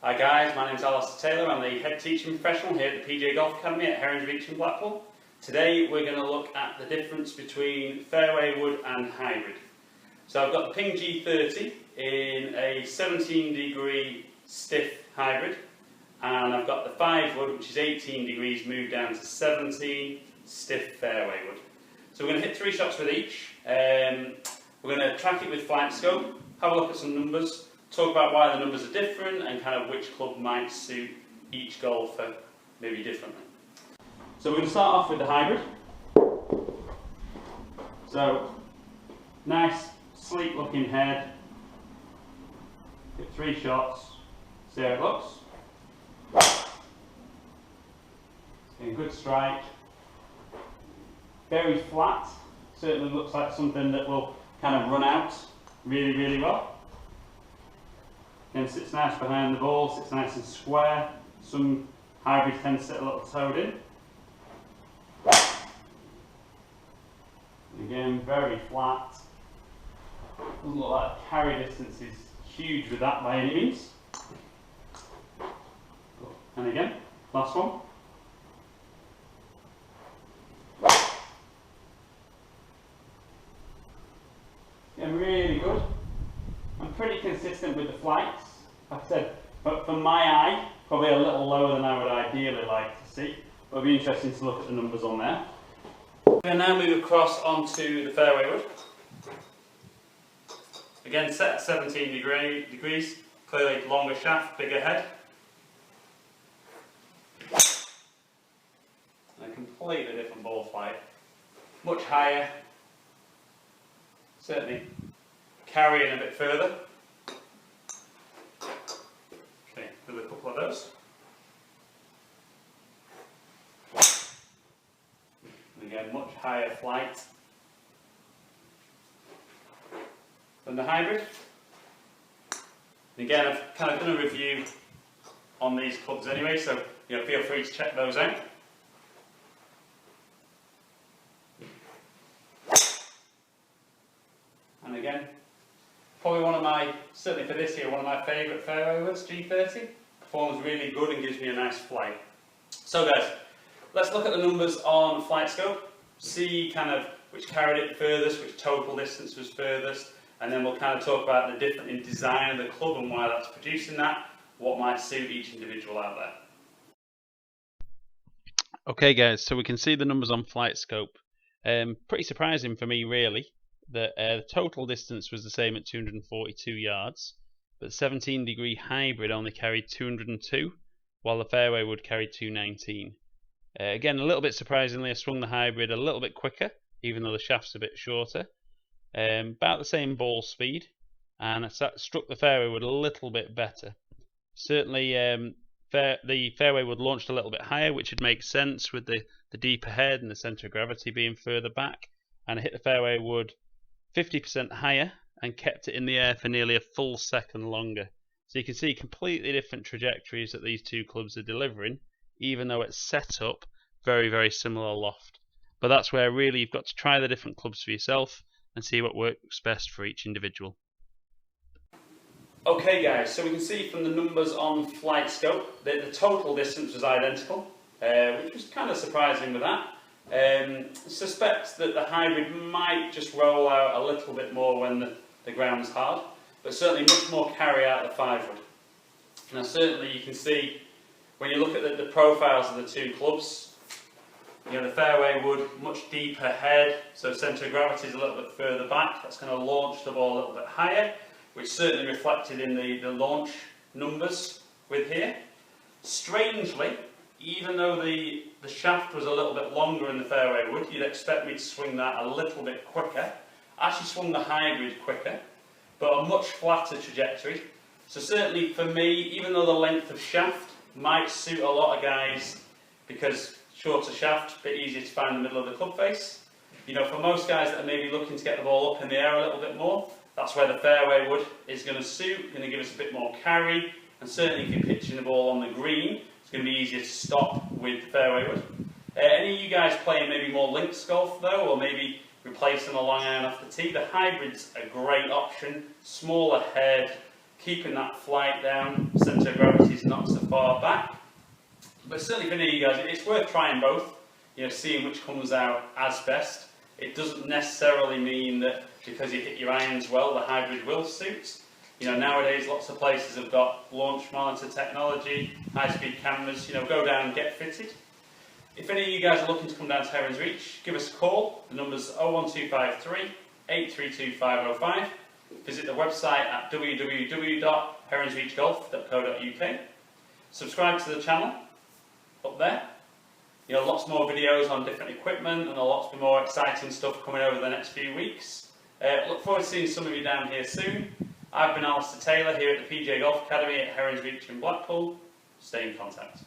Hi guys, my name is Alistair Taylor. I'm the head teaching professional here at the PGA Golf Academy at Herringe Beach in Blackpool. Today we're going to look at the difference between fairway wood and hybrid. So I've got the Ping G30 in a 17 degree stiff hybrid, and I've got the 5 wood which is 18 degrees moved down to 17 stiff fairway wood. So we're going to hit 3 shots with each. We're going to track it with flight scope, have a look at some numbers, talk about why the numbers are different and kind of which club might suit each golfer maybe differently. So we're going to start off with the hybrid. So nice sleek looking head, hit 3 shots, see how it looks. Getting a good strike, very flat, certainly looks like something that will kind of run out really well. Then sits nice behind the ball, sits nice and square. Some hybrids tend to sit a little toed in. And again, very flat. Doesn't look like the carry distance is huge with that by any means. And again, last one. Again, really good. I'm pretty consistent with the flights. Like I said, but for my eye, probably a little lower than I would ideally like to see. But it'll be interesting to look at the numbers on there. We're going to now move across onto the fairway wood. Again, set at 17 degrees, clearly longer shaft, bigger head. And a completely different ball flight. Much higher, certainly carrying a bit further. Okay, with a couple of those. And again, much higher flight than the hybrid. And again, I've kind of done a review on these clubs anyway, so feel free to check those out. And again, probably one of my, certainly for this year, one of my favourite fairway woods, G30. Performs really good and gives me a nice flight. So guys, let's look at the numbers on flight scope, see kind of which carried it furthest, which total distance was furthest, and then we'll kind of talk about the difference in design of the club and why that's producing that, what might suit each individual out there. Okay guys, so we can see the numbers on flight scope. Pretty surprising for me really, that the total distance was the same at 242 yards, but the 17 degree hybrid only carried 202, while the fairway wood carried 219. Again, a little bit surprisingly, I swung the hybrid a little bit quicker, even though the shaft's a bit shorter. About the same ball speed, and I struck the fairway wood a little bit better. Certainly the fairway wood launched a little bit higher, which would make sense with the deeper head and the centre of gravity being further back, and I hit the fairway wood 50% higher and kept it in the air for nearly a full second longer. So you can see completely different trajectories that these two clubs are delivering, even though it's set up very similar loft. But that's where really you've got to try the different clubs for yourself and see what works best for each individual. Okay guys, so we can see from the numbers on flight scope that the total distance was identical, which was kind of surprising with that. Suspect that the hybrid might just roll out a little bit more when the ground's hard, but certainly much more carry out the 5 wood. Now certainly you can see when you look at the profiles of the two clubs, the fairway wood much deeper head, so centre of gravity is a little bit further back. That's going to launch the ball a little bit higher, which certainly reflected in the launch numbers with here. Strangely, even though the shaft was a little bit longer in the fairway wood, you'd expect me to swing that a little bit quicker. I actually swung the hybrid quicker, but a much flatter trajectory. So certainly for me, even though the length of shaft might suit a lot of guys, because shorter shaft, a bit easier to find in the middle of the club face. For most guys that are maybe looking to get the ball up in the air a little bit more, that's where the fairway wood is going to suit, going to give us a bit more carry, and certainly if you're pitching the ball on the green, it's going to be easier to stop with the fairway wood. Any of you guys playing maybe more links golf though, or maybe replacing a long iron off the tee, the hybrid's a great option. Smaller head, keeping that flight down, centre of gravity is not so far back. But certainly for you guys, it's worth trying both, you know, seeing which comes out as best. It doesn't necessarily mean that because you hit your irons well, the hybrid will suit. You know, nowadays lots of places have got launch monitor technology, high-speed cameras, you know, go down and get fitted. If any of you guys are looking to come down to Heron's Reach, give us a call. The number's 01253 832 505. Visit the website at www.heronsreachgolf.co.uk. Subscribe to the channel up there. You know, lots more videos on different equipment and lots more exciting stuff coming over the next few weeks. Look forward to seeing some of you down here soon. I've been Alistair Taylor here at the PGA Golf Academy at Heron's Reach in Blackpool. Stay in contact.